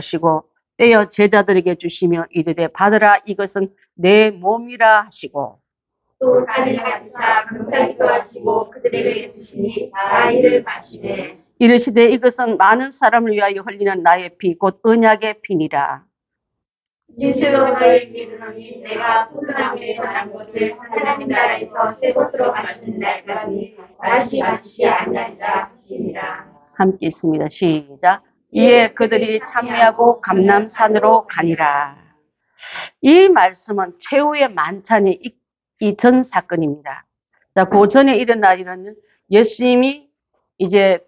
하시고 떼어 제자들에게 주시며 이르되 받으라 이것은 내 몸이라 하시고 또 잔을 가지사 감사기도 하시고 그들에게 주시니 다 이를 마시되 이르시되 이것은 많은 사람을 위하여 흘리는 나의 피 곧 언약의 피니라. 진실로 너희에게 이르노니 내가 포도나무에 관한 것을 하나님 나라에서 새 것으로 마시는 날까지 다시 마시지 아니하리라 하시니라. 함께 읽습니다. 시작. 이에 그들이 참여하고 감람산으로 가니라. 이 말씀은 최후의 만찬이 있기 전 사건입니다. 자, 그 전에 일어날 일은 예수님이 이제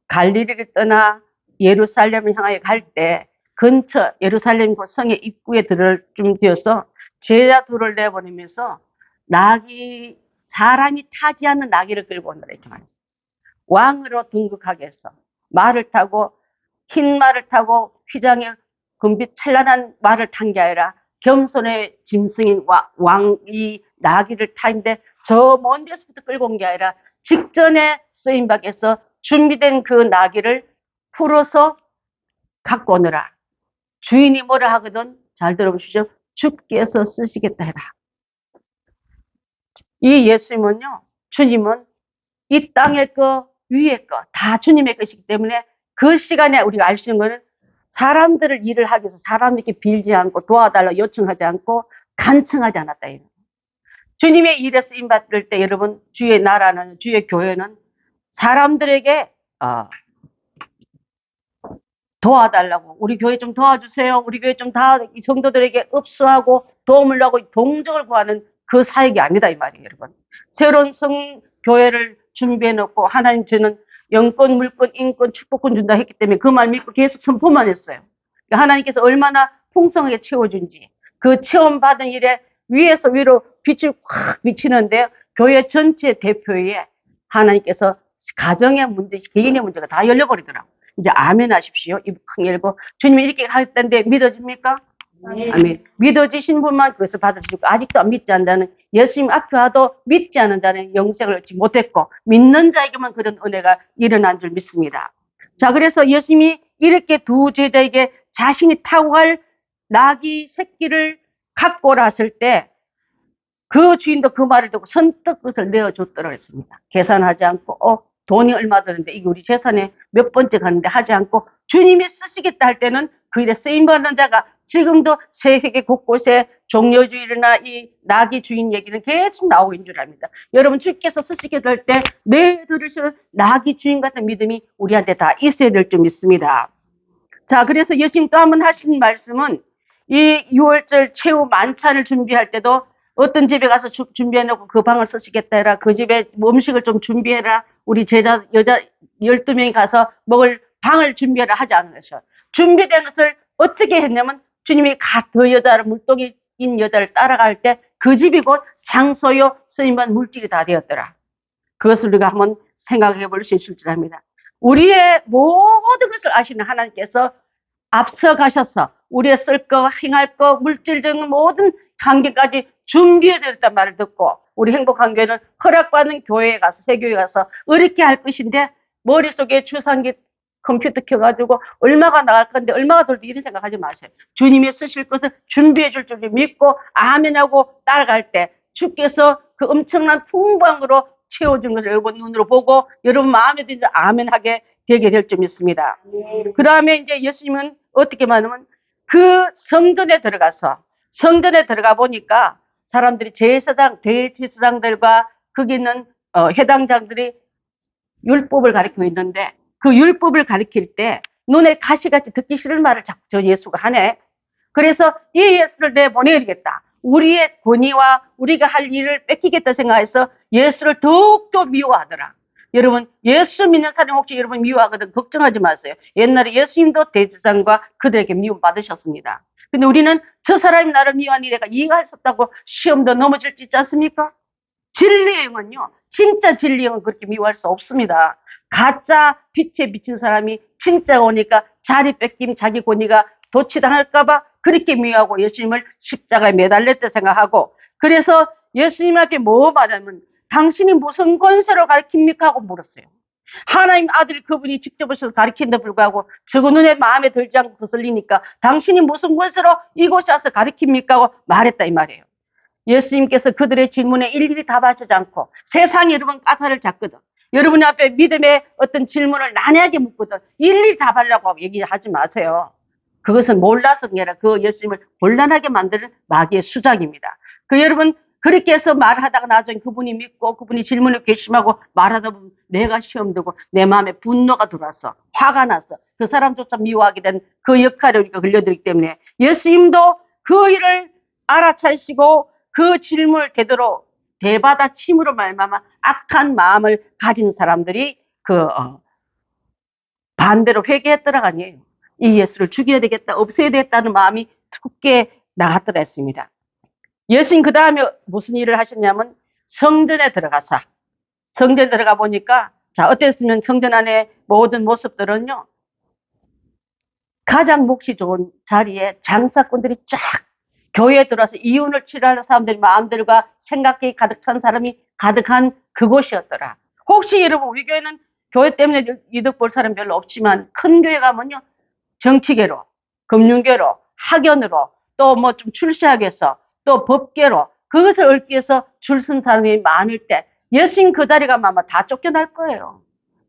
갈릴리를 떠나 예루살렘을 향하여 갈 때 근처 예루살렘 그 성의 입구에 들을 쯤 되어서 제자 둘을 내보내면서 사람이 타지 않는 나귀를 끌고 온다 이렇게 말했어요. 왕으로 등극하게 해서 말을 타고 흰 말을 타고 휘장에 금빛 찬란한 말을 탄 게 아니라 겸손의 짐승인 왕이 나귀를 타는데 저 먼 데서부터 끌고 온 게 아니라 직전에 쓰임받아서 준비된 그 나귀를 풀어서 갖고 오너라. 주인이 뭐라 하거든 잘 들어보시죠. 주께서 쓰시겠다 해라. 이 예수님은요, 주님은 이 땅의 거 위의 거 다 주님의 것이기 때문에 그 시간에 우리가 알 수 있는 거는 사람들을 일을 하기 위해서 사람에게 빌지 않고 도와달라 요청하지 않고 간청하지 않았다. 주님의 일에 쓰임 받을 때 여러분 주의 나라는 주의 교회는 사람들에게 도와달라고 우리 교회 좀 도와주세요. 우리 교회 좀 이 성도들에게 읍수하고 도움을 하고 동정을 구하는 그 사역이 아니다 이 말이에요. 여러분. 새로운 성교회를 준비해 놓고 하나님 저는 영권, 물권, 인권, 축복권 준다 했기 때문에 그 말 믿고 계속 선포만 했어요. 하나님께서 얼마나 풍성하게 채워준지 그 체험받은 일에 위에서 위로 빛이 확 비치는데 교회 전체 대표에 하나님께서 가정의 문제, 개인의 문제가 다 열려버리더라고요. 이제 아멘 하십시오. 입 큰 열고 주님이 이렇게 하겠다는데 믿어집니까? 아멘. 믿어지신 분만 그것을 받으시고 아직도 안 믿지 않는다는 예수님 앞에 와도 믿지 않는다는 영생을 얻지 못했고 믿는 자에게만 그런 은혜가 일어난 줄 믿습니다. 자, 그래서 예수님이 이렇게 두 제자에게 자신이 타고 갈 나귀 새끼를 갖고 오라 했을 때 그 주인도 그 말을 듣고 선뜻 그것을 내어줬더라 했습니다. 계산하지 않고 돈이 얼마 드는데 이게 우리 재산에 몇 번째 가는데 하지 않고 주님이 쓰시겠다 할 때는 그 일에 쓰임받는 자가 지금도 세계 곳곳에 종려주일이나 이 나귀 주인 얘기는 계속 나오고 있는 줄 압니다. 여러분 주께서 쓰시겠다 할 때 내 들으시는 나귀 주인 같은 믿음이 우리한테 다 있어야 될 줄 믿습니다. 자, 그래서 예수님 또 한 번 하신 말씀은 이 6월절 최후 만찬을 준비할 때도 어떤 집에 가서 준비해놓고 그 방을 쓰시겠다 해라. 그 집에 음식을 좀 준비해라. 우리 여자 12명이 가서 먹을 방을 준비해라 하지 않으셔. 준비된 것을 어떻게 했냐면 주님이 그 여자를 물동이인 여자를 따라갈 때 그 집이 곧 장소요 쓰임받은 물질이 다 되었더라. 그것을 우리가 한번 생각해 볼 수 있을 줄 압니다. 우리의 모든 것을 아시는 하나님께서 앞서 가셔서 우리의 쓸 거, 행할 거, 물질적인 모든 관계까지 준비해 드렸단 말을 듣고 우리 행복한 교회는 허락받는 교회에 가서 새교회에 가서 이렇게 할 것인데 머릿속에 주상기 컴퓨터 켜가지고 얼마가 나갈 건데 얼마가 들지 이런 생각하지 마세요. 주님이 쓰실 것을 준비해 줄 줄 믿고 아멘하고 따라갈 때 주께서 그 엄청난 풍부함으로 채워준 것을 여러분 눈으로 보고 여러분 마음에 드는 아멘하게 되게 될 줄 믿습니다. 그 다음에 이제 예수님은 어떻게 말하면 그 성전에 들어가 보니까 사람들이 대제사장들과 거기 있는 회당장들이 율법을 가르치고 있는데 그 율법을 가르칠 때 눈에 가시같이 듣기 싫은 말을 자꾸 저 예수가 하네. 그래서 이 예수를 내보내야겠다. 우리의 권위와 우리가 할 일을 뺏기겠다 생각해서 예수를 더욱더 미워하더라. 여러분 예수 믿는 사람 혹시 여러분 미워하거든 걱정하지 마세요. 옛날에 예수님도 대제사장과 그들에게 미움받으셨습니다. 근데 우리는 저 사람이 나를 미워하니 내가 이해할 수 없다고 시험도 넘어질 수 있지 않습니까? 진리의 영은요. 진짜 진리의 영은 그렇게 미워할 수 없습니다. 가짜 빛에 비친 사람이 진짜가 오니까 자리 뺏김 자기 권위가 도취당할까 봐 그렇게 미워하고 예수님을 십자가에 매달렸다 생각하고 그래서 예수님 앞에 뭐 말하면 당신이 무슨 권세로 가르칩니까? 하고 물었어요. 하나님 아들 그분이 직접 오셔서 가르친데 불구하고 저거 눈에 마음에 들지 않고 거슬리니까 당신이 무슨 것으로 이곳에 와서 가르칩니까 하고 말했다 이 말이에요. 예수님께서 그들의 질문에 일일이 답하지 않고 세상이 여러분 까닭을 잡거든. 여러분 앞에 믿음의 어떤 질문을 난해하게 묻거든. 일일이 답하려고 얘기하지 마세요. 그것은 몰라서 그게 아니라 그 예수님을 곤란하게 만드는 마귀의 수작입니다. 그 여러분 그렇게 해서 말하다가 나중에 그분이 믿고 그분이 질문을 괘씸하고 말하다 보면 내가 시험 들고 내 마음에 분노가 들어왔어. 화가 났어. 그 사람조차 미워하게 된 그 역할에 우리가 걸려들기 때문에 예수님도 그 일을 알아차리시고 그 질문을 제대로 대받아침으로 말미암아 악한 마음을 가진 사람들이 반대로 회개했더라 아니에요. 이 예수를 죽여야 되겠다, 없애야 되겠다는 마음이 굳게 나갔더라 했습니다. 예수님 그 다음에 무슨 일을 하셨냐면 성전에 들어가사 성전에 들어가 보니까 자 어땠으면 성전 안에 모든 모습들은요 가장 몫이 좋은 자리에 장사꾼들이 쫙 교회에 들어와서 이윤을 취하는 사람들이 마음들과 생각이 가득 찬 사람이 가득한 그곳이었더라. 혹시 여러분 우리 교회는 교회 때문에 이득 볼 사람 별로 없지만 큰 교회 가면요 정치계로 금융계로 학연으로 또 뭐 좀 출세하기 위해서 또 법계로 그것을 얻기 위해서 줄 쓴 사람이 많을 때 예수님 그 자리가 아마 다 쫓겨날 거예요.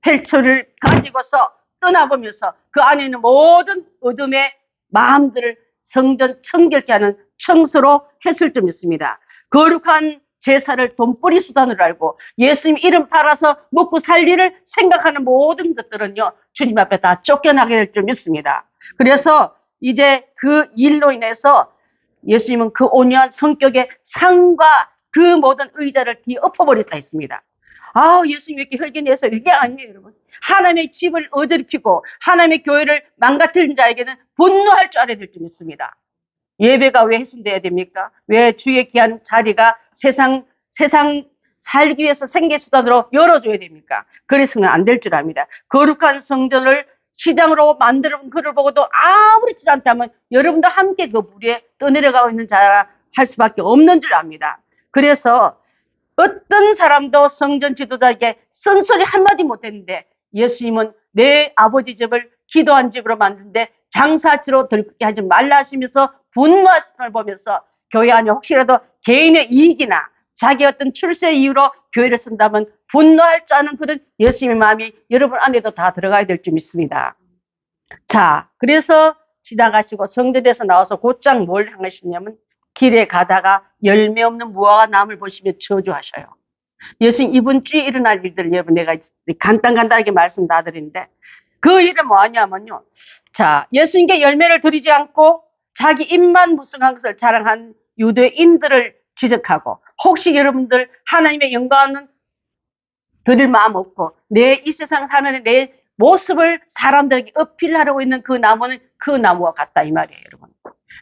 헬처를 가지고서 떠나보면서 그 안에 있는 모든 어둠의 마음들을 성전 청결케 하는 청소로 했을 줄 믿습니다. 거룩한 제사를 돈벌이 수단으로 알고 예수님 이름 팔아서 먹고 살 일을 생각하는 모든 것들은요 주님 앞에 다 쫓겨나게 될 줄 믿습니다. 그래서 이제 그 일로 인해서 예수님은 그 온유한 성격의 상과 그 모든 의자를 뒤엎어버렸다 했습니다. 예수님 왜 이렇게 혈기내서 이게 아니에요, 여러분. 하나님의 집을 어지럽히고 하나님의 교회를 망가뜨린 자에게는 분노할 줄 알아야 될 줄 믿습니다. 예배가 왜 훼손돼야 됩니까? 왜 주의 귀한 자리가 세상 살기 위해서 생계수단으로 열어줘야 됩니까? 그래서는 안 될 줄 압니다. 거룩한 성전을 시장으로 만드는 그를 보고도 아무렇지 않다면 여러분도 함께 그 무리에 떠내려가고 있는 자라 할 수밖에 없는 줄 압니다. 그래서 어떤 사람도 성전 지도자에게 쓴소리 한마디 못했는데 예수님은 내 아버지 집을 기도한 집으로 만드는데 장사지로 들끓게 하지 말라 하시면서 분노하시는 걸 보면서 교회 안에 혹시라도 개인의 이익이나 자기 어떤 출세 이유로 교회를 쓴다면 분노할 줄 아는 그런 예수님의 마음이 여러분 안에도 다 들어가야 될 줄 믿습니다. 자, 그래서 지나가시고 성전에서 나와서 곧장 뭘 향하시냐면 길에 가다가 열매 없는 무화과 나무를 보시며 저주하셔요. 예수님 이번 주에 일어날 일들을 여러분 내가 간단하게 말씀 다 드리는데 그 일은 뭐냐면요. 자, 예수님께 열매를 드리지 않고 자기 입만 무성한 것을 자랑한 유대인들을 지적하고 혹시 여러분들 하나님의 영광은 드릴 마음 없고 내 이 세상 사는 내 모습을 사람들에게 어필하려고 있는 그 나무는 그 나무와 같다 이 말이에요, 여러분.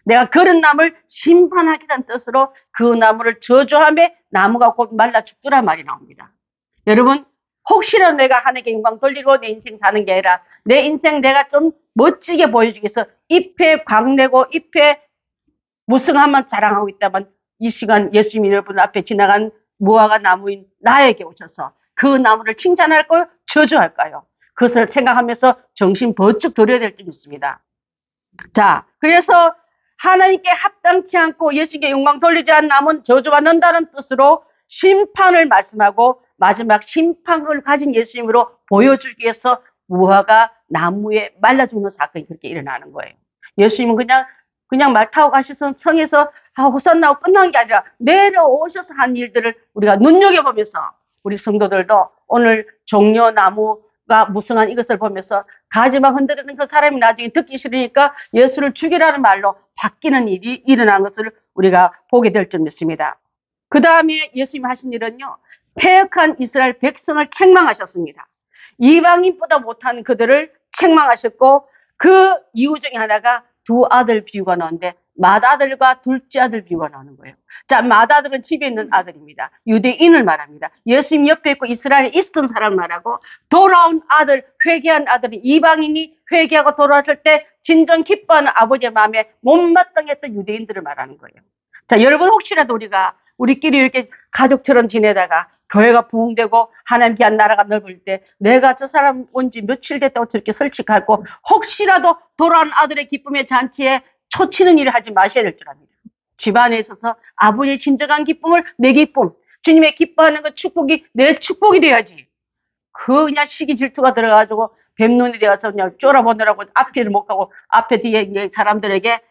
내가 그런 나무를 심판하겠다는 뜻으로 그 나무를 저주하며 나무가 곧 말라 죽더라 말이 나옵니다. 여러분 혹시라도 내가 하나님께 영광 돌리고 내 인생 사는 게 아니라 내 인생 내가 좀 멋지게 보여주기 위해서 잎에 광내고 잎에 무성함만 자랑하고 있다면 이 시간 예수님이 여러분 앞에 지나간 무화과 나무인 나에게 오셔서 그 나무를 칭찬할까요? 저주할까요? 그것을 생각하면서 정신 번쩍 들여야 될 줄 믿습니다. 자, 그래서 하나님께 합당치 않고 예수님께 영광 돌리지 않는 나무는 저주받는다는 뜻으로 심판을 말씀하고 마지막 심판을 가진 예수님으로 보여주기 위해서 무화과 나무에 말라 죽는 사건이 그렇게 일어나는 거예요. 예수님은 그냥 말 타고 가셔서 성에서 호산나고 끝난 게 아니라 내려오셔서 한 일들을 우리가 눈여겨보면서 우리 성도들도 오늘 종려나무가 무성한 이것을 보면서 가지만 흔들리는 그 사람이 나중에 듣기 싫으니까 예수를 죽이라는 말로 바뀌는 일이 일어난 것을 우리가 보게 될 줄 믿습니다. 그 다음에 예수님이 하신 일은요. 패역한 이스라엘 백성을 책망하셨습니다. 이방인보다 못한 그들을 책망하셨고 그 이유 중에 하나가 두 아들 비유가 나오는데 맏아들과 둘째 아들 비유가 나오는 거예요. 자, 맏아들은 집에 있는 아들입니다. 유대인을 말합니다. 예수님 옆에 있고 이스라엘에 있었던 사람 말하고 돌아온 아들, 회개한 아들이 이방인이 회개하고 돌아왔을 때 진정 기뻐하는 아버지의 마음에 못마땅했던 유대인들을 말하는 거예요. 자, 여러분 혹시라도 우리가 우리끼리 이렇게 가족처럼 지내다가 교회가 부흥되고 하나님 귀한 나라가 넓을 때 내가 저 사람 온 지 며칠 됐다고 저렇게 설치하고 혹시라도 돌아온 아들의 기쁨의 잔치에 초치는 일을 하지 마셔야 될 줄 압니다. 집안에 있어서 아버지의 진정한 기쁨을 내 기쁨, 주님의 기뻐하는 그 축복이 내 축복이 돼야지. 그냥 시기 질투가 들어가지고 뱀눈이 되어서 그냥 쫄아보느라고 앞뒤를 못 가고 앞에 뒤에 이제 사람들에게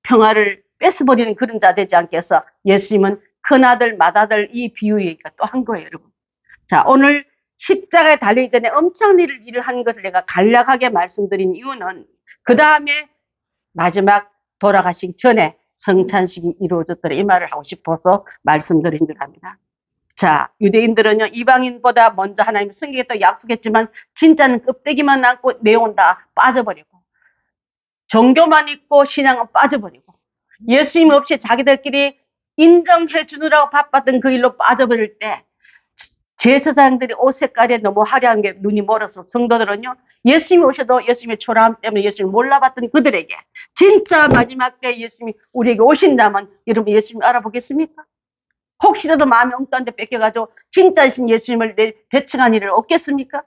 평화를 뺏어버리는 그런 자 되지 않겠어. 예수님은 큰아들, 맏아들 이 비유 얘기가 또 한 거예요, 여러분. 자, 오늘 십자가에 달리기 전에 엄청난 일을 한 것을 내가 간략하게 말씀드린 이유는 그 다음에 마지막 돌아가시기 전에 성찬식이 이루어졌더라 이 말을 하고 싶어서 말씀드린 줄 압니다. 자, 유대인들은요, 이방인보다 먼저 하나님이 성경에 또 약속했지만, 진짜는 껍데기만 남고 내용은 다 빠져버리고, 종교만 있고 신앙은 빠져버리고, 예수님 없이 자기들끼리 인정해 주느라고 바빴던 그 일로 빠져버릴 때, 제사장들이 옷 색깔에 너무 화려한 게 눈이 멀어서 성도들은요, 예수님이 오셔도 예수님의 초라함 때문에 예수님을 몰라봤던 그들에게, 진짜 마지막 때 예수님이 우리에게 오신다면, 여러분 예수님 알아보겠습니까? 혹시라도 마음이 엉뚱한 데 뺏겨가지고 진짜이신 예수님을 배척한 일을 없겠습니까?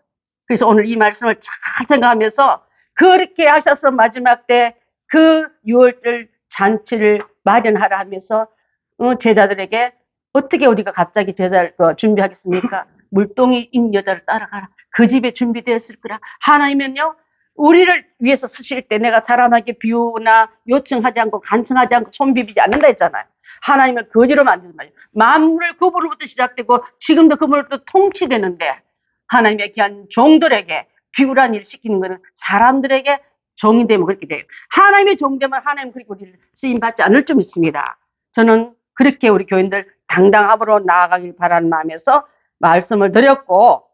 그래서 오늘 이 말씀을 잘 생각하면서 그렇게 하셔서 마지막 때 그 유월절 잔치를 마련하라 하면서 제자들에게 어떻게 우리가 갑자기 제사를 준비하겠습니까? 물동이인 여자를 따라가라. 그 집에 준비되었을 거라. 하나님은요, 우리를 위해서 쓰실 때 내가 사람에게 비유나 요청하지 않고 간청하지 않고 손 비비지 않는다 했잖아요. 하나님을 거지로 만들지 말이에요. 만물을 그분으로부터 시작되고 지금도 그분으로부터 통치되는데 하나님의 귀한 종들에게 비굴한 일을 시키는 것은 사람들에게 종이 되면 그렇게 돼요. 하나님의 종 되면 하나님 그렇게 우리를 쓰임받지 않을 줄 믿습니다. 저는 그렇게 우리 교인들 당당함으로 나아가길 바라는 마음에서 말씀을 드렸고,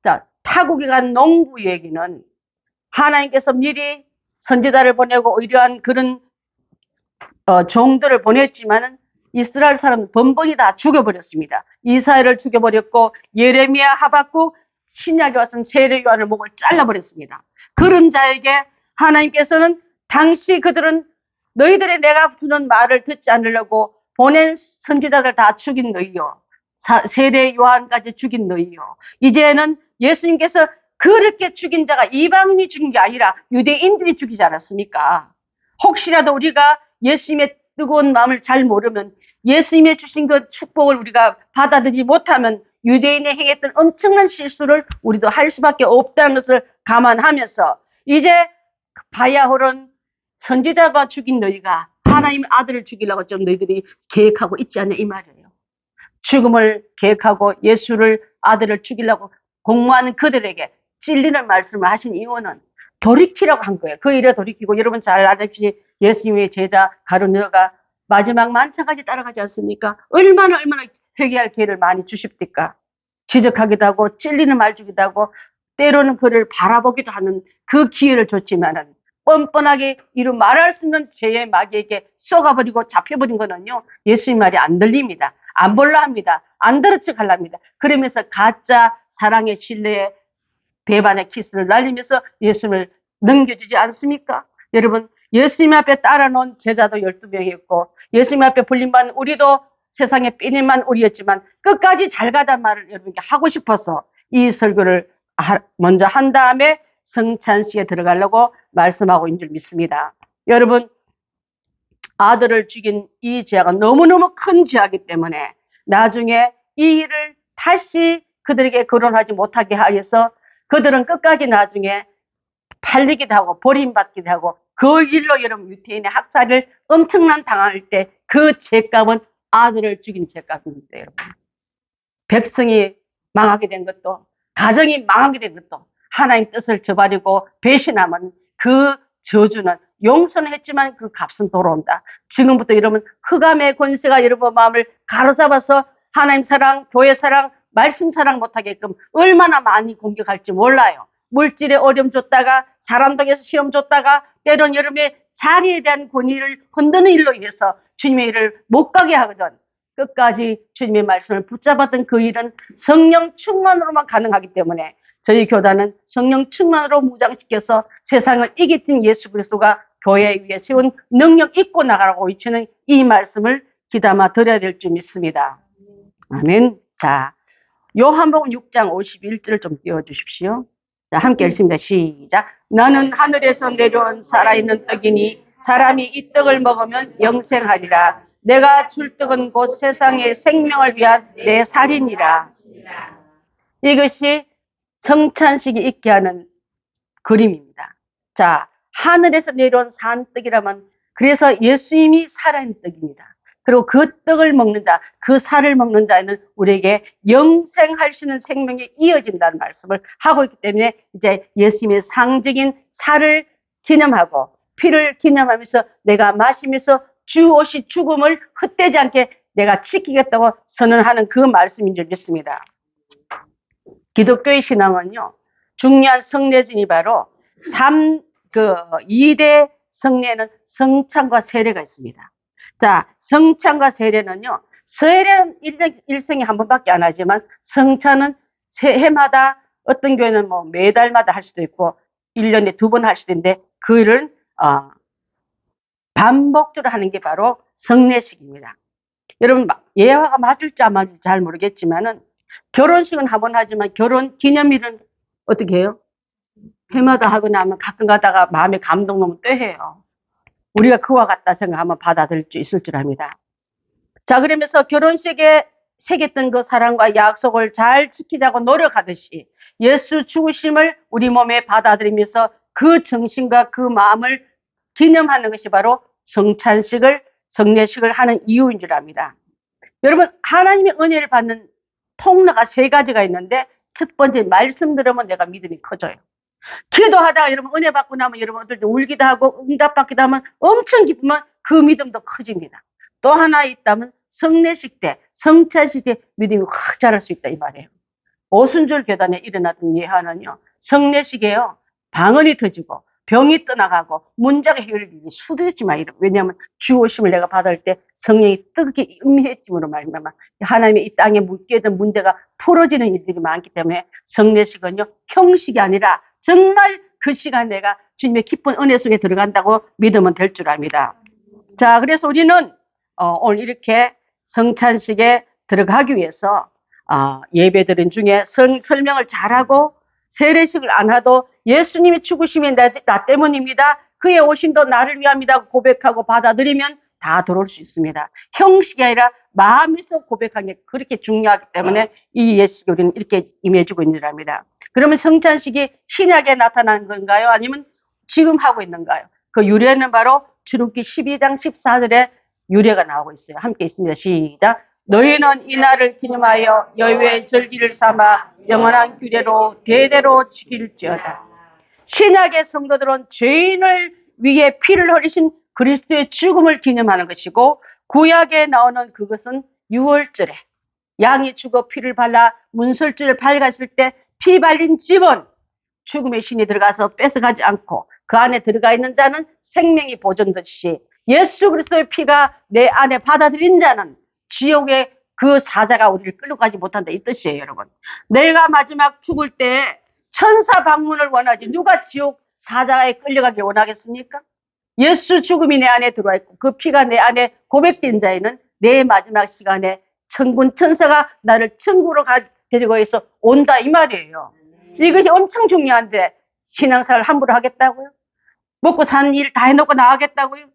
자, 타국에 간 농부 얘기는 하나님께서 미리 선지자를 보내고 이러한 그런 종들을 보냈지만은 이스라엘 사람은 번번이 다 죽여버렸습니다. 이사야를 죽여버렸고 예레미야, 하박국, 신약에 와서는 세례 요한을 목을 잘라버렸습니다. 그런 자에게 하나님께서는 당시 그들은 너희들의 내가 주는 말을 듣지 않으려고 보낸 선지자들 다 죽인 너희요. 세례 요한까지 죽인 너희요. 이제는 예수님께서 그렇게 죽인 자가 이방인이 죽인 게 아니라 유대인들이 죽이지 않았습니까? 혹시라도 우리가 예수님의 뜨거운 마음을 잘 모르면 예수님의 주신 그 축복을 우리가 받아들이지 못하면 유대인이 행했던 엄청난 실수를 우리도 할 수밖에 없다는 것을 감안하면서 이제 바야홀은 선지자가 죽인 너희가 하나님의 아들을 죽이려고 좀 너희들이 계획하고 있지 않냐 이 말이에요. 죽음을 계획하고 예수를 아들을 죽이려고 공모하는 그들에게 찔리는 말씀을 하신 이유는 돌이키라고 한 거예요. 그 일에 돌이키고 여러분 잘 알다시피 예수님의 제자 가룟유다가 마지막 만찬까지 따라가지 않습니까? 얼마나 회개할 기회를 많이 주십니까? 지적하기도 하고 찔리는 말 주기도 하고 때로는 그를 바라보기도 하는 그 기회를 줬지만은 뻔뻔하게 이루 말할 수 없는 죄의 마귀에게 쏘가버리고 잡혀버린 거는요, 예수님 말이 안 들립니다. 안 볼라 합니다. 안 들은 척 하려 합니다. 그러면서 가짜 사랑의 신뢰에 배반의 키스를 날리면서 예수님을 넘겨주지 않습니까? 여러분, 예수님 앞에 따라놓은 제자도 12명이었고 예수님 앞에 불림받은 우리도 세상에 삐님만 우리였지만 끝까지 잘 가단 말을 여러분께 하고 싶어서 이 설교를 먼저 한 다음에 성찬식에 들어가려고 말씀하고 있는 줄 믿습니다. 여러분, 아들을 죽인 이 죄악은 너무너무 큰 죄악이기 때문에 나중에 이 일을 다시 그들에게 거론하지 못하게 하여서 그들은 끝까지 나중에 팔리기도 하고 버림받기도 하고 그 일로 여러분 유태인의 학살을 엄청난 당할 때 그 죄값은 아들을 죽인 죄값입니다. 여러분. 백성이 망하게 된 것도 가정이 망하게 된 것도 하나님 뜻을 저버리고 배신하면 그 저주는 용서는 했지만 그 값은 돌아온다. 지금부터 여러분 흑암의 권세가 여러분 마음을 가로잡아서 하나님 사랑, 교회 사랑, 말씀 사랑 못하게끔 얼마나 많이 공격할지 몰라요. 물질에 어려움 줬다가 사람 덕에서 시험 줬다가 때론 여러분의 자리에 대한 권위를 흔드는 일로 인해서 주님의 일을 못 가게 하거든. 끝까지 주님의 말씀을 붙잡았던 그 일은 성령 충만으로만 가능하기 때문에 저희 교단은 성령 충만으로 무장시켜서 세상을 이기신 예수 그리스도가 교회 위에 세운 능력 있고 나가라고 외치는 이 말씀을 귀담아 드려야 될 줄 믿습니다. 아멘. 자, 요한복음 6장 51절을 좀 띄워주십시오. 자, 함께 읽습니다. 시작. 나는 하늘에서 내려온 살아있는 떡이니 사람이 이 떡을 먹으면 영생하리라. 내가 줄 떡은 곧 세상의 생명을 위한 내 살이니라. 이것이 성찬식이 있게 하는 그림입니다. 자, 하늘에서 내려온 산떡이라면 그래서 예수님이 살아있는 떡입니다. 그리고 그 떡을 먹는 자, 그 살을 먹는 자에는 우리에게 영생할 수 있는 생명이 이어진다는 말씀을 하고 있기 때문에 이제 예수님의 상징인 살을 기념하고 피를 기념하면서 내가 마시면서 주 오시 죽음을 헛되지 않게 내가 지키겠다고 선언하는 그 말씀인 줄 믿습니다. 기독교의 신앙은요, 중요한 성례진이 바로 2대 성례는 성찬과 세례가 있습니다. 자, 성찬과 세례는요, 세례는 일생에 한 번밖에 안 하지만 성찬은 해마다 어떤 교회는 뭐 매달마다 할 수도 있고 1년에 2번 할 수도 있는데 그를 반복적으로 하는 게 바로 성례식입니다. 여러분, 예화가 맞을지 안 맞을지 잘 모르겠지만은 결혼식은 한 번 하지만 결혼 기념일은 어떻게 해요? 해마다 하거나 하면 가끔 가다가 마음에 감동 오면 또 해요. 우리가 그와 같다 생각하면 받아들일 수 있을 줄 압니다. 자, 그러면서 결혼식에 새겼던 그 사랑과 약속을 잘 지키자고 노력하듯이 예수 죽으심을 우리 몸에 받아들이면서 그 정신과 그 마음을 기념하는 것이 바로 성례식을 하는 이유인 줄 압니다. 여러분, 하나님의 은혜를 받는 통로가 3가지가 있는데 첫 번째, 말씀 들으면 내가 믿음이 커져요. 기도하다가 여러분 은혜 받고 나면 여러분 어떨 때 울기도 하고 응답받기도 하면 엄청 기쁘면 그 믿음도 커집니다. 또 하나 있다면 성례식 때, 성찬식 때 믿음이 확 자랄 수 있다 이 말이에요. 오순절 교단에 일어났던 예화는요, 성례식에요, 방언이 터지고 병이 떠나가고 문제가 해결되기 수두였지만 왜냐하면 주 오심을 내가 받을 때 성령이 뜨겁게 임했음으로 말미암아 하나님의 이 땅에 묶여있던 문제가 풀어지는 일들이 많기 때문에 성례식은요, 형식이 아니라 정말 그 시간 내가 주님의 기쁜 은혜 속에 들어간다고 믿으면 될 줄 압니다. 자, 그래서 우리는 오늘 이렇게 성찬식에 들어가기 위해서 예배드린 중에 설명을 잘하고 세례식을 안 하도 예수님이 죽으심이 나 때문입니다. 그의 오심도 나를 위함이다 고백하고 받아들이면 다 들어올 수 있습니다. 형식이 아니라 마음에서 고백하는 게 그렇게 중요하기 때문에 이 예식이 우리는 이렇게 임해주고 있는 줄 압니다. 그러면 성찬식이 신약에 나타난 건가요? 아니면 지금 하고 있는가요? 그 유래는 바로 출애굽기 12장 14절에 유래가 나오고 있어요. 함께 있습니다. 시작. 너희는 이 날을 기념하여 여호와의 절기를 삼아 영원한 규례로 대대로 지킬지어다. 신약의 성도들은 죄인을 위해 피를 흘리신 그리스도의 죽음을 기념하는 것이고, 구약에 나오는 그것은 유월절에 양이 죽어 피를 발라 문설주를 밝았을 때 피 발린 집은 죽음의 신이 들어가서 뺏어가지 않고 그 안에 들어가 있는 자는 생명이 보존되듯이 예수 그리스도의 피가 내 안에 받아들인 자는 지옥의 그 사자가 우리를 끌어가지 못한다 이 뜻이에요. 여러분, 내가 마지막 죽을 때 천사 방문을 원하지 누가 지옥 사자에 끌려가길 원하겠습니까? 예수 죽음이 내 안에 들어와 있고 그 피가 내 안에 고백된 자에는 내 마지막 시간에 천군 천사가 나를 천국으로 데리고 해서 온다 이 말이에요. 이것이 엄청 중요한데 신앙생활 함부로 하겠다고요? 먹고 사는 일 다 해놓고 나가겠다고요?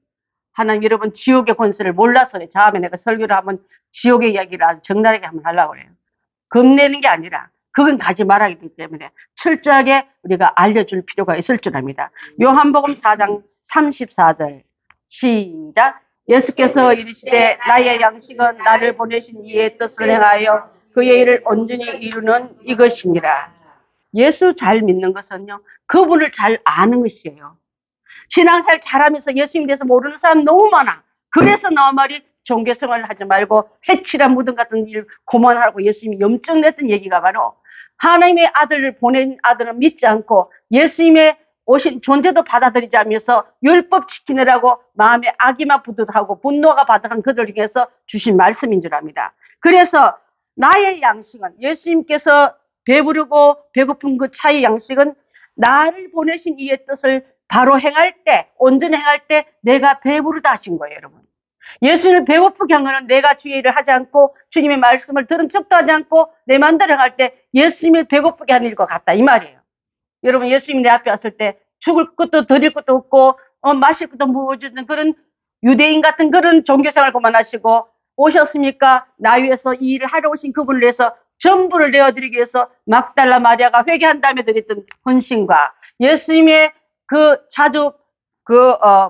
하나님, 여러분 지옥의 권세를 몰라서 다음에 내가 설교를 하면 지옥의 이야기를 아주 적나라하게 한번 하려고 그래요. 겁내는 게 아니라 그건 가지 말아야 되기 때문에 철저하게 우리가 알려줄 필요가 있을 줄 압니다. 요한복음 4장 34절 시작. 예수께서 이르시되 나의 양식은 나를 보내신 이의 뜻을 행하여 그의 일을 온전히 이루는 이것이니라. 예수 잘 믿는 것은요, 그분을 잘 아는 것이에요. 신앙생활 잘하면서 예수님에 대해서 모르는 사람 너무 많아. 그래서 나 말이 종교생활을 하지 말고 해치란 무덤 같은 일 고만하라고 예수님이 염증냈던 얘기가 바로 하나님의 아들을 보낸 아들은 믿지 않고 예수님의 오신 존재도 받아들이지 않으면서 율법 지키느라고 마음에 악의만 부득하고 분노가 가득한 그들을 위해서 주신 말씀인 줄 압니다. 그래서 나의 양식은 예수님께서 배부르고 배고픈 그 차의 양식은 나를 보내신 이의 뜻을 바로 행할 때, 온전히 행할 때 내가 배부르다 하신 거예요, 여러분. 예수님을 배고프게 한 거는 내가 주의 일을 하지 않고 주님의 말씀을 들은 척도 하지 않고 내 맘대로 갈 때 예수님을 배고프게 한 일과 같다 이 말이에요. 여러분 예수님이 내 앞에 왔을 때 죽을 것도 드릴 것도 없고 마실 것도 부어주는 그런 유대인 같은 그런 종교생활 그만하시고 오셨습니까? 나 위해서 이 일을 하러 오신 그분을 위해서 전부를 내어드리기 위해서 막달라 마리아가 회개한 다음에 드렸던 헌신과 예수님의 그 자주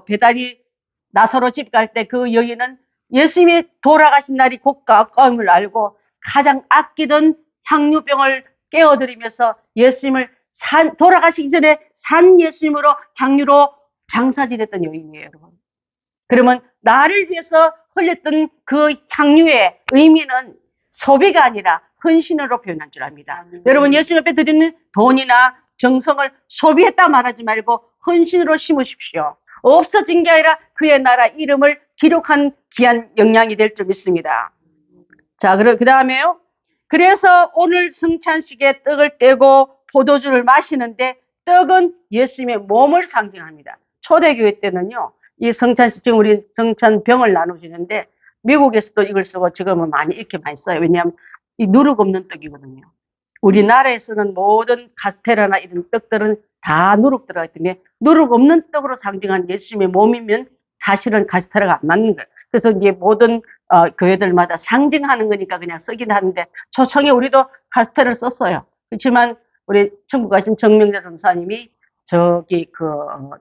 배달이 나사로 집 갈 때 그 여인은 예수님이 돌아가신 날이 곧 가까움을 알고 가장 아끼던 향유병을 깨어드리면서 예수님을 돌아가시기 전에 산 예수님으로 향유로 장사지냈던 여인이에요, 여러분. 그러면 나를 위해서 흘렸던 그 향유의 의미는 소비가 아니라 헌신으로 표현한 줄 압니다. 여러분 예수님 앞에 드리는 돈이나 정성을 소비했다 말하지 말고 헌신으로 심으십시오. 없어진 게 아니라 그의 나라 이름을 기록한 귀한 영향이 될 줄 믿습니다. 자, 그 다음에요. 그래서 오늘 성찬식에 떡을 떼고 포도주를 마시는데 떡은 예수님의 몸을 상징합니다. 초대교회 때는요, 이 성찬식, 지금 우리 성찬병을 나눠주는데 미국에서도 이걸 쓰고 지금은 이렇게 많이 써요. 왜냐하면 이 누룩 없는 떡이거든요. 우리나라에서는 모든 카스테라나 이런 떡들은 다 누룩 들어가기 때문에 누룩 없는 떡으로 상징한 예수님의 몸이면 사실은 카스테라가 안 맞는 거예요. 그래서 이제 모든 교회들마다 상징하는 거니까 그냥 쓰긴 하는데 초청에 우리도 카스테라를 썼어요. 그렇지만 우리 천국 가신 정명재 전사님이 저기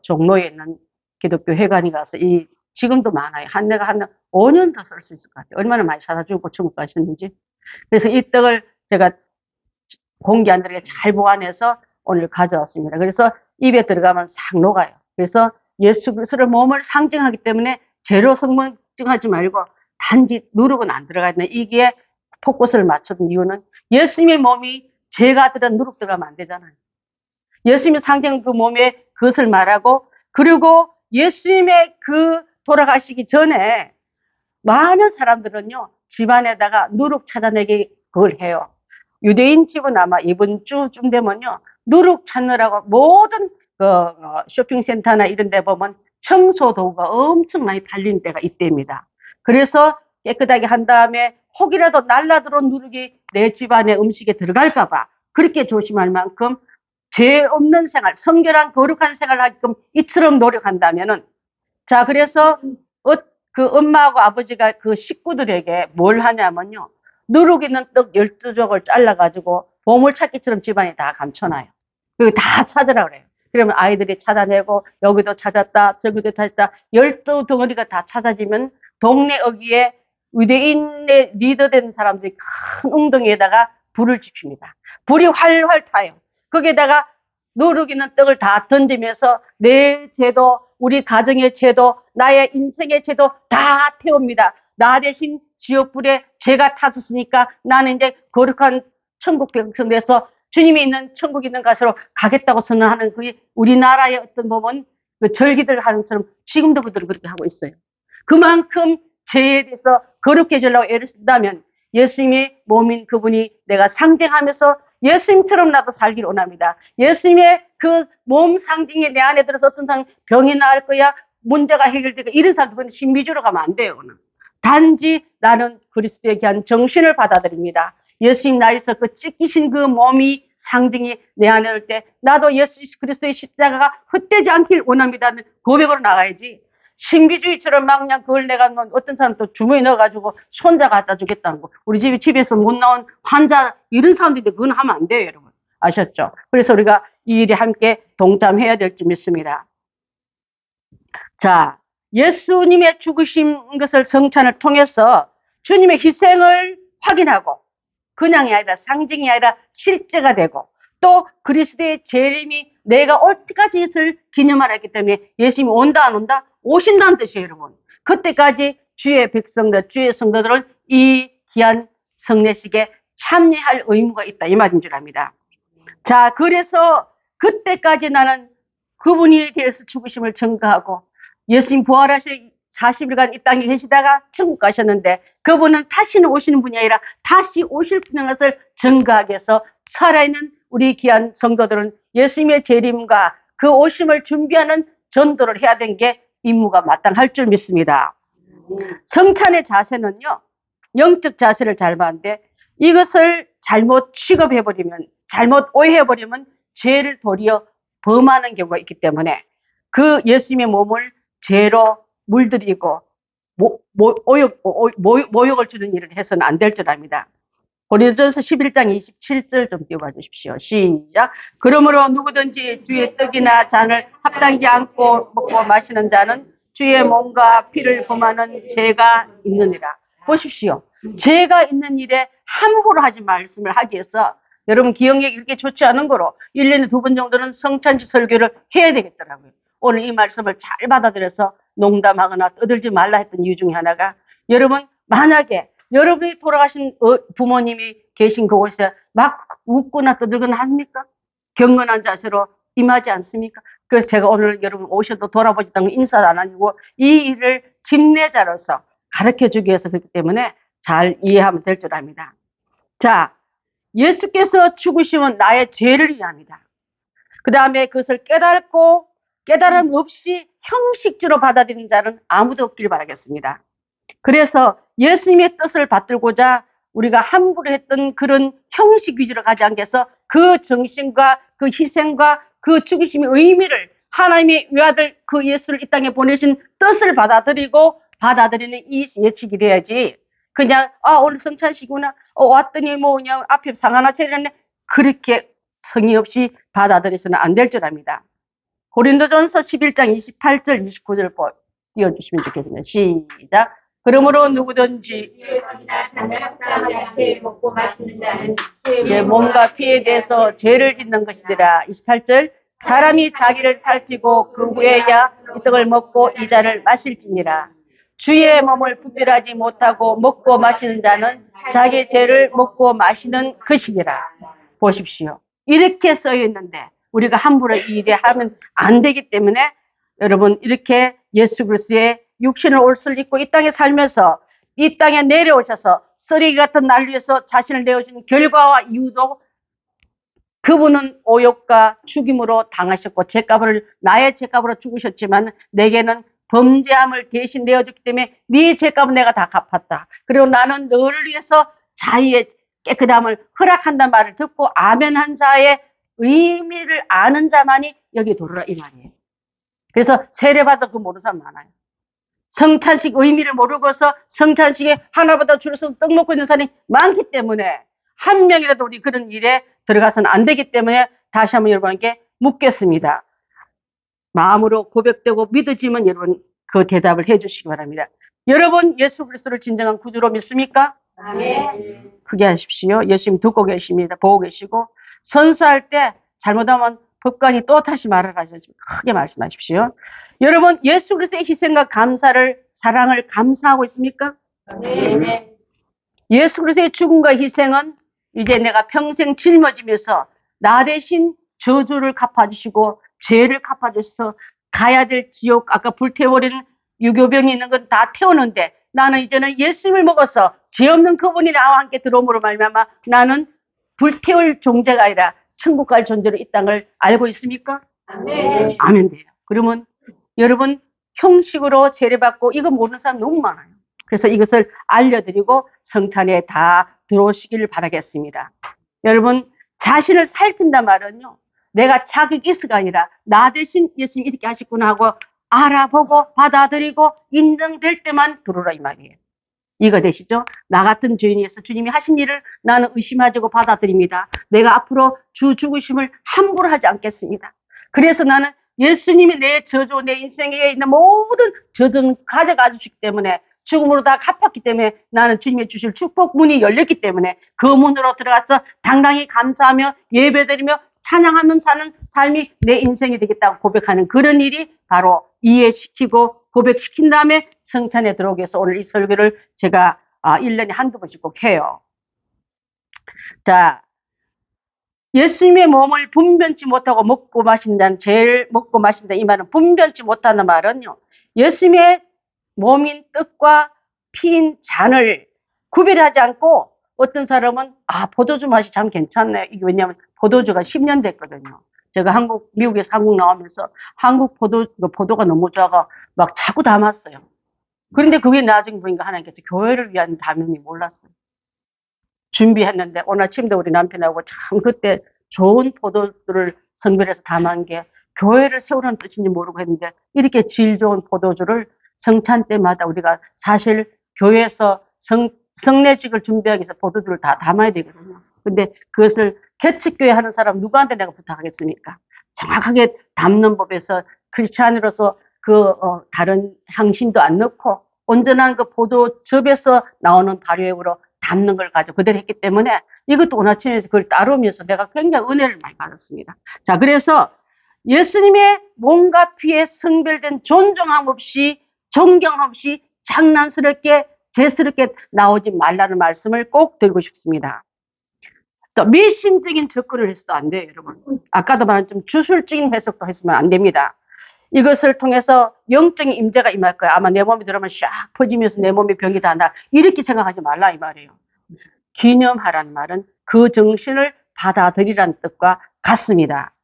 종로에 있는 기독교 회관에 가서 지금도 많아요. 내가 한 5년 더 쓸 수 있을 것 같아요. 얼마나 많이 사다 주고 천국 가셨는지. 그래서 이 떡을 제가 공기 안 들게 잘 보관해서 오늘 가져왔습니다. 그래서 입에 들어가면 싹 녹아요. 그래서 예수 그리스도의 몸을 상징하기 때문에 재료 성분 걱정하지 말고 단지 누룩은 안 들어가 있는 이게 포커스를 맞춘 이유는 예수님의 몸이 죄가 들은 누룩 들어가면 안 되잖아요. 예수님이 상징한 그 몸의 그것을 말하고 그리고 예수님의 돌아가시기 전에 많은 사람들은요 집안에다가 누룩 찾아내기 그걸 해요. 유대인 집은 아마 이번 주쯤 되면요 누룩 찾느라고 모든 쇼핑센터나 이런 데 보면 청소 도구가 엄청 많이 팔리는 데가 이때입니다. 그래서 깨끗하게 한 다음에 혹이라도 날라들어온 누룩이 내 집안의 음식에 들어갈까 봐 그렇게 조심할 만큼 죄 없는 생활, 성결한 거룩한 생활을 하게끔 이처럼 노력한다면은 자 그래서 그 엄마하고 아버지가 그 식구들에게 뭘 하냐면요 누룩 있는 떡 12족을 잘라가지고 보물찾기처럼 집안에 다 감춰놔요. 그거 다 찾으라 그래요. 그러면 아이들이 찾아내고 여기도 찾았다 저기도 찾았다 12덩어리가 다 찾아지면 동네 어귀에 유대인의 리더된 사람들이 큰 웅덩이에다가 불을 지핍니다. 불이 활활 타요. 거기에다가 누룩 있는 떡을 다 던지면서 내 죄도 우리 가정의 죄도 나의 인생의 죄도 다 태웁니다. 나 대신 지옥불에 죄가 탔었으니까 나는 이제 거룩한 천국 백성 돼서 주님이 있는 천국에 있는 곳으로 가겠다고 선언하는 그 우리나라의 어떤 보면 그 절기들 하는 것처럼 지금도 그들은 그렇게 하고 있어요. 그만큼 죄에 대해서 거룩해 지려고 애를 쓴다면 예수님의 몸인 그분이 내가 상징하면서 예수님처럼 나도 살기를 원합니다. 예수님의 그 몸 상징이 내 안에 들어서 어떤 사람 병이 나을 거야 문제가 해결되고 이런 사람들은 신비주의로 가면 안 돼요. 단지 나는 그리스도에 대한 정신을 받아들입니다. 예수님 나에서 그 찢기신 그 몸이 상징이 내 안에 올 때 나도 예수 그리스도의 십자가가 헛되지 않길 원합니다는 고백으로 나가야지 신비주의처럼 막 그냥 그걸 내가 어떤 사람 또 주머니에 넣어가지고 손자 갖다 주겠다는 거 우리 집에서 못 나온 환자 이런 사람들이 그건 하면 안 돼요 여러분 아셨죠? 그래서 우리가 이 일에 함께 동참해야 될 줄 믿습니다. 자 예수님의 죽으신 것을 성찬을 통해서 주님의 희생을 확인하고 그냥이 아니라 상징이 아니라 실제가 되고 또 그리스도의 재림이 내가 올 때까지를 기념하라 했기 때문에 예수님이 온다 안 온다? 오신다는 뜻이에요 여러분. 그때까지 주의 백성들 주의 성도들은 이 귀한 성례식에 참여할 의무가 있다 이 말인 줄 압니다. 자 그래서 그때까지 나는 그분이 대해서 죽으심을 증거하고 예수님 부활하시 40일간 이 땅에 계시다가 천국 가셨는데 그분은 다시는 오시는 분이 아니라 다시 오실 분인 것을 증거하기 위해서 살아있는 우리 귀한 성도들은 예수님의 재림과 그 오심을 준비하는 전도를 해야 되는 게 임무가 마땅할 줄 믿습니다. 성찬의 자세는요, 영적 자세를 잘 봤는데 이것을 잘못 취급해버리면, 잘못 오해해버리면 죄를 도리어 범하는 경우가 있기 때문에 그 예수님의 몸을 죄로 물들이고 모욕을 주는 일을 해서는 안 될 줄 압니다. 고린도전서 11장 27절 좀 띄워봐 주십시오. 시작. 그러므로 누구든지 주의 떡이나 잔을 합당하지 않고 먹고 마시는 자는 주의 몸과 피를 범하는 죄가 있느니라. 보십시오. 죄가 있는 일에 함부로 하지 말씀을 하기 위해서 여러분 기억력이 이렇게 좋지 않은 거로 1년에 2번 정도는 성찬식 설교를 해야 되겠더라고요. 오늘 이 말씀을 잘 받아들여서 농담하거나 떠들지 말라 했던 이유 중에 하나가 여러분 만약에 여러분이 돌아가신 부모님이 계신 그곳에 막 웃거나 떠들거나 합니까? 경건한 자세로 임하지 않습니까? 그래서 제가 오늘 여러분 오셔도 돌아보지도 않고 인사도 안 하고 이 일을 직내자로서 가르쳐주기 위해서 그렇기 때문에 잘 이해하면 될 줄 압니다. 자, 예수께서 죽으심은 나의 죄를 위함이다. 그 다음에 그것을 깨닫고 깨달음 없이 형식주로 받아들이는 자는 아무도 없길 바라겠습니다. 그래서 예수님의 뜻을 받들고자 우리가 함부로 했던 그런 형식 위주로 가지 않게 해서 그 정신과 그 희생과 그 죽으심의 의미를 하나님의 외아들 그 예수를 이 땅에 보내신 뜻을 받아들이는 이 예식이 돼야지 그냥 오늘 성찬식이구나 왔더니 뭐 그냥 앞에 상 하나 차리네 그렇게 성의 없이 받아들여서는 안 될 줄 압니다. 고린도전서 11장 28절 29절 띄워주시면 좋겠습니다. 시작. 그러므로 누구든지 먹고 마시는 자는 내 몸과 피에 대해서 죄를 짓는 것이더라. 28절 사람이 자기를 살피고 그 후에야 이 떡을 먹고 이 잔을 마실지니라. 주의 몸을 분별하지 못하고 먹고 마시는 자는 자기 죄를 먹고 마시는 것이니라. 보십시오. 이렇게 써여 있는데 우리가 함부로 이 일에 하면 안 되기 때문에 여러분 이렇게 예수 그리스도의 육신을 옷을 입고 이 땅에 살면서 이 땅에 내려오셔서 쓰레기 같은 난리에서 자신을 내어준 결과와 이유도 그분은 오욕과 죽임으로 당하셨고 나의 죄값으로 죽으셨지만 내게는 범죄함을 대신 내어줬기 때문에 네 죄값은 내가 다 갚았다. 그리고 나는 너를 위해서 자유의 깨끗함을 허락한다는 말을 듣고 아멘한 자의 의미를 아는 자만이 여기 들어오라 이 말이에요. 그래서 세례받아 그 모르는 사람 많아요. 성찬식 의미를 모르고서 성찬식에 하나보다 줄을 서서 떡 먹고 있는 사람이 많기 때문에 한 명이라도 우리 그런 일에 들어가서는 안 되기 때문에 다시 한번 여러분께 묻겠습니다. 마음으로 고백되고 믿어지면 여러분 그 대답을 해 주시기 바랍니다. 여러분 예수 그리스도를 진정한 구주로 믿습니까? 아멘. 크게 하십시오. 열심히 듣고 계십니다. 보고 계시고 선서할 때 잘못하면 법관이 또 다시 말을 하셔서 크게 말씀하십시오. 여러분 예수 그리스도의 희생과 사랑을 감사하고 있습니까? 아멘. 예수 그리스도의 죽음과 희생은 이제 내가 평생 짊어지면서 나 대신 저주를 갚아주시고 죄를 갚아주셔서 가야 될 지옥 아까 불태워버리는 유교병이 있는 건 다 태우는데 나는 이제는 예수님을 먹어서 죄 없는 그분이 나와 함께 들어옴으로 말미암아 나는 불태울 존재가 아니라 천국 갈 존재로 이 땅을 알고 있습니까? 아멘. 아멘 돼요. 그러면 여러분 형식으로 세례받고 이거 모르는 사람 너무 많아요. 그래서 이것을 알려드리고 성찬에 다 들어오시기를 바라겠습니다. 여러분 자신을 살핀단 말은요. 내가 자격이 있어가 아니라 나 대신 예수님이 이렇게 하셨구나 하고 알아보고 받아들이고 인정될 때만 들어오라 이 말이에요. 이거 되시죠? 나 같은 죄인이어서 주님이 하신 일을 나는 의심하고 받아들입니다. 내가 앞으로 주 죽으심을 함부로 하지 않겠습니다. 그래서 나는 예수님이 내 저주, 내 인생에 있는 모든 저주는 가져가 주시기 때문에 죽음으로 다 갚았기 때문에 나는 주님의 주실 축복 문이 열렸기 때문에 그 문으로 들어가서 당당히 감사하며 예배드리며 찬양하며 사는 삶이 내 인생이 되겠다고 고백하는 그런 일이 바로 이해시키고 고백시킨 다음에 성찬에 들어오기 위해서 오늘 이 설교를 제가 1년에 한두 번씩 꼭 해요. 자, 예수님의 몸을 분변치 못하고 먹고 마신다는 죄를 먹고 마신다 이 말은 분변치 못하는 말은요. 예수님의 몸인 떡과 피인 잔을 구별하지 않고 어떤 사람은 포도주 맛이 참 괜찮네. 이게 왜냐하면 포도주가 10년 됐거든요. 제가 미국에서 한국 나오면서 한국 포도가 너무 좋아가 막 자꾸 담았어요. 그런데 그게 나중에 보니까 하나님께서 교회를 위한 다짐이 몰랐어요. 준비했는데 오늘 아침도 우리 남편하고 참 그때 좋은 포도주를 성별해서 담은 게 교회를 세우라는 뜻인지 모르고 했는데 이렇게 질 좋은 포도주를 성찬 때마다 우리가 사실 교회에서 성례식을 준비하기 위해서 포도주를 다 담아야 되거든요. 근데 그것을 개척교회 하는 사람 누구한테 내가 부탁하겠습니까? 정확하게 담는 법에서 크리스찬으로서 다른 향신도 안 넣고 온전한 그 포도즙에서 나오는 발효액으로 담는 걸 가지고 그대로 했기 때문에 이것도 오늘 아침에서 그걸 따르면서 내가 굉장히 은혜를 많이 받았습니다. 자, 그래서 예수님의 몸과 피에 성별된 존중함 없이 존경 없이 장난스럽게 재스럽게 나오지 말라는 말씀을 꼭 드리고 싶습니다. 또 미신적인 접근을 해서도 안 돼요, 여러분. 아까도 말한 좀 주술적인 해석도 했으면 안 됩니다. 이것을 통해서 영적인 임재가 임할 거야. 아마 내 몸에 들어오면 샥 퍼지면서 내 몸에 병이 다 나. 이렇게 생각하지 말라 이 말이에요. 기념하라는 말은 그 정신을 받아들이라는 뜻과 같습니다.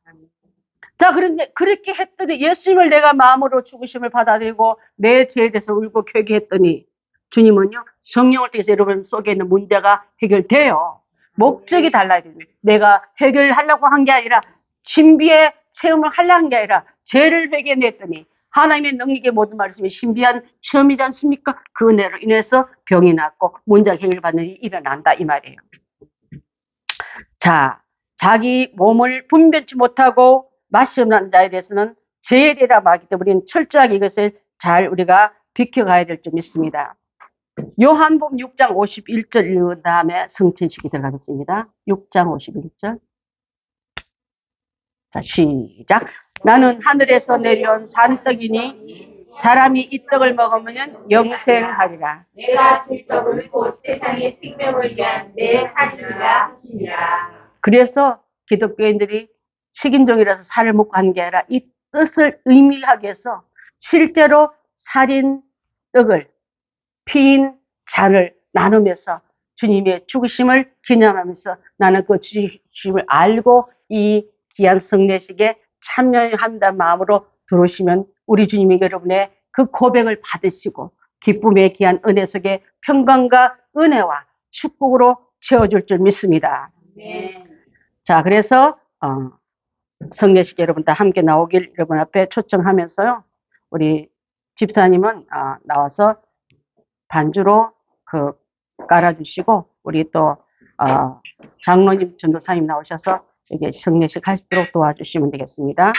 자, 그런데 그렇게 했더니 예수님을 내가 마음으로 죽으심을 받아들이고 내 죄에 대해서 울고 회개했더니 주님은요, 성령을 통해서 여러분 속에 있는 문제가 해결돼요. 목적이 달라야 됩니다. 내가 해결하려고 한 게 아니라 신비의 체험을 하려고 한 게 아니라 죄를 회개했더니 하나님의 능력의 모든 말씀이 신비한 체험이지 않습니까? 그 은혜로 인해서 병이 낫고 문제가 해결받는 일이 일어난다 이 말이에요. 자, 자기 몸을 분별치 못하고 맛이 없는 자에 대해서는 죄리라 말하기 때문에 우리는 철저하게 이것을 잘 우리가 비켜가야 될 줄 믿습니다. 요한복음 6장 51절 읽은 다음에 성찬식이 들어가겠습니다. 6장 51절. 자, 시작. 나는 하늘에서 내려온 산떡이니 사람이 이 떡을 먹으면 영생하리라. 내가 줄 떡은 곧 세상의 생명을 위한 내 살이라 하시니라. 그래서 기독교인들이 식인종이라서 살을 먹고 하는 게 아니라 이 뜻을 의미하기 위해서 실제로 살인 떡을 피인 잔을 나누면서 주님의 죽으심을 기념하면서 나는 그 죽으심을 알고 이 귀한 성례식에 참여한다는 마음으로 들어오시면 우리 주님이 여러분의 그 고백을 받으시고 기쁨의 귀한 은혜 속에 평강과 은혜와 축복으로 채워줄 줄 믿습니다. 네. 자, 그래서 성례식 여러분 다 함께 나오길 여러분 앞에 초청하면서요. 우리 집사님은 나와서 반주로 깔아주시고 우리 또 장로님 전도사님 나오셔서 이게 성례식 할 수 있도록 도와주시면 되겠습니다.